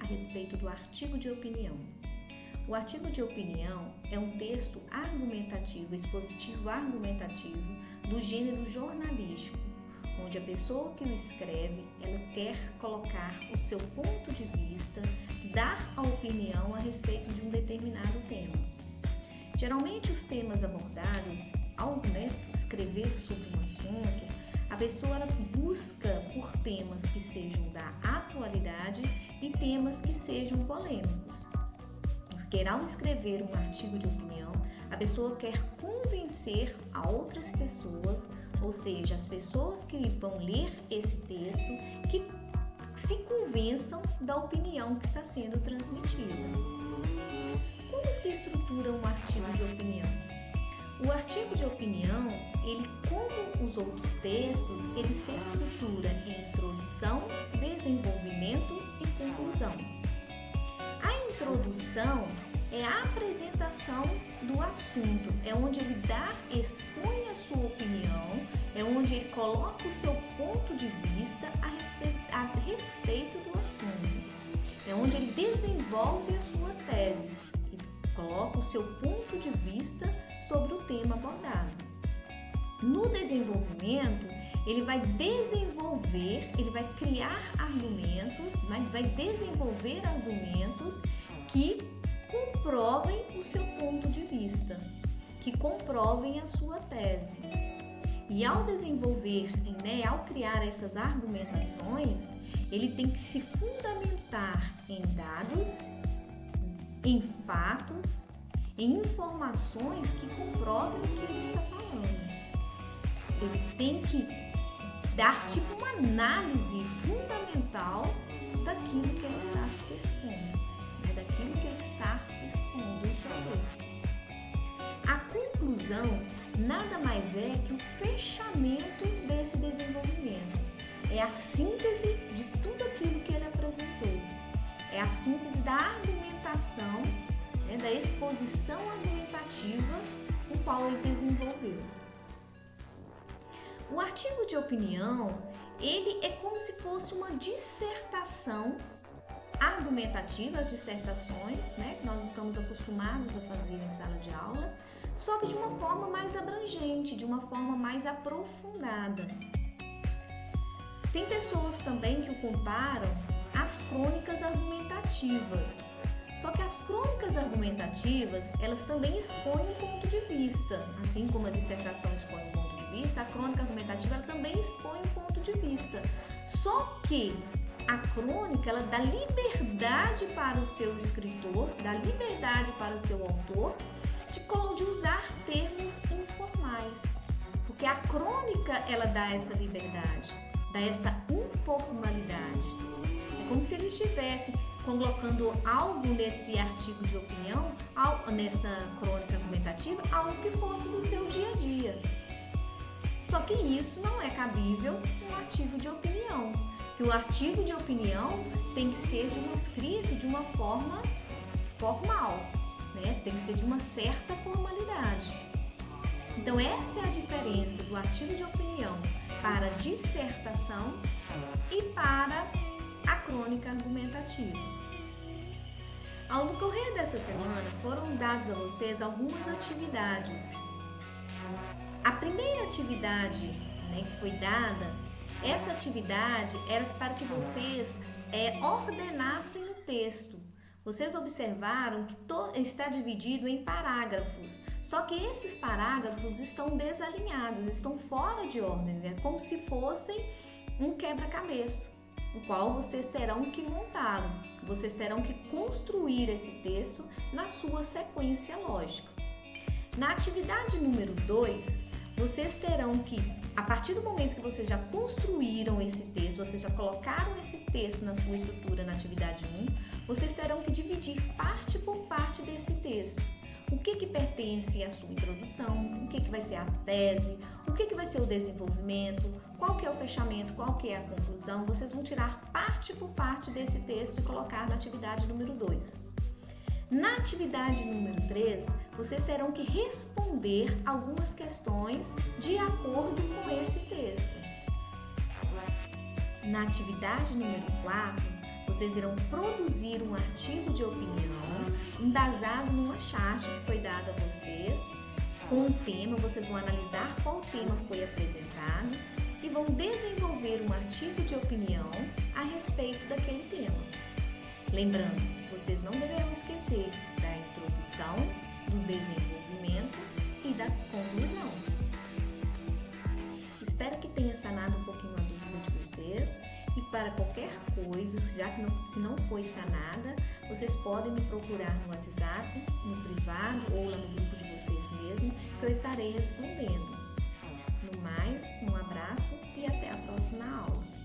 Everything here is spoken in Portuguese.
respeito do artigo de opinião. O artigo de opinião é um texto argumentativo, expositivo argumentativo do gênero jornalístico, onde a pessoa que o escreve, ela quer colocar o seu ponto de vista, dar a opinião a respeito de um determinado tema. Geralmente os temas abordados, ao escrever sobre um assunto, a pessoa ela busca por temas que sejam da atualidade e temas que sejam polêmicos. Porque ao escrever um artigo de opinião, a pessoa quer convencer a outras pessoas, ou seja, as pessoas que vão ler esse texto, que se convençam da opinião que está sendo transmitida. Como se estrutura um artigo de opinião? O artigo de opinião, ele, como os outros textos, ele se estrutura em introdução, desenvolvimento e conclusão. A introdução é a apresentação do assunto, é onde ele expõe a sua opinião, é onde ele coloca o seu ponto de vista a respeito do assunto, é onde ele desenvolve a sua tese, ele coloca o seu ponto de vista sobre o tema abordado. No desenvolvimento, ele vai desenvolver, ele vai criar argumentos, vai desenvolver argumentos que comprovem o seu ponto de vista, que comprovem a sua tese. E ao desenvolver, ao criar essas argumentações, ele tem que se fundamentar em dados, em fatos, em informações que comprovem o que ele está falando. Ele tem que dar uma análise fundamental daquilo que ele está se expondo, daquilo que ele está expondo em seu texto. A conclusão nada mais é que o fechamento desse desenvolvimento. É a síntese de tudo aquilo que ele apresentou. É a síntese da argumentação, da exposição argumentativa o qual ele desenvolveu. O artigo de opinião, ele é como se fosse uma dissertação argumentativa, as dissertações, que nós estamos acostumados a fazer em sala de aula, só que de uma forma mais abrangente, de uma forma mais aprofundada. Tem pessoas também que o comparam às crônicas argumentativas. Só que as crônicas argumentativas, elas também expõem um ponto de vista. Assim como a dissertação expõe um ponto de vista, a crônica argumentativa ela também expõe um ponto de vista. Só que a crônica, ela dá liberdade para o seu escritor, dá liberdade para o seu autor de usar termos informais. Porque a crônica, ela dá essa liberdade, dá essa informalidade. É como se ele estivesse colocando algo nesse artigo de opinião, nessa crônica argumentativa, algo que fosse do seu dia a dia. Só que isso não é cabível no artigo de opinião, que o artigo de opinião tem que ser de uma escrita de uma forma formal, tem que ser de uma certa formalidade. Então essa é a diferença do artigo de opinião para dissertação e para a crônica argumentativa. Ao decorrer dessa semana foram dadas a vocês algumas atividades. A primeira atividade que foi dada, essa atividade era para que vocês ordenassem o texto. Vocês observaram que está dividido em parágrafos, só que esses parágrafos estão desalinhados, estão fora de ordem, como se fossem um quebra-cabeça, o qual vocês terão que montá-lo, vocês terão que construir esse texto na sua sequência lógica. Na atividade número 2, vocês terão que, a partir do momento que vocês já construíram esse texto, vocês já colocaram esse texto na sua estrutura na atividade 1, vocês terão que dividir parte por parte desse texto. O que pertence à sua introdução, o que vai ser a tese, o que vai ser o desenvolvimento, qual que é o fechamento, qual que é a conclusão. Vocês vão tirar parte por parte desse texto e colocar na atividade número 2. Na atividade número 3, vocês terão que responder algumas questões de acordo com esse texto. Na atividade número 4, Vocês irão produzir um artigo de opinião embasado numa chart que foi dada a vocês, com um tema. Vocês vão analisar qual tema foi apresentado e vão desenvolver um artigo de opinião a respeito daquele tema. Lembrando, vocês não deverão esquecer da introdução, do desenvolvimento e da conclusão. Espero que tenha sanado um pouquinho a dúvida de vocês. E para qualquer coisa, já que se não foi sanada, vocês podem me procurar no WhatsApp, no privado ou lá no grupo de vocês mesmo, que eu estarei respondendo. No mais, um abraço e até a próxima aula.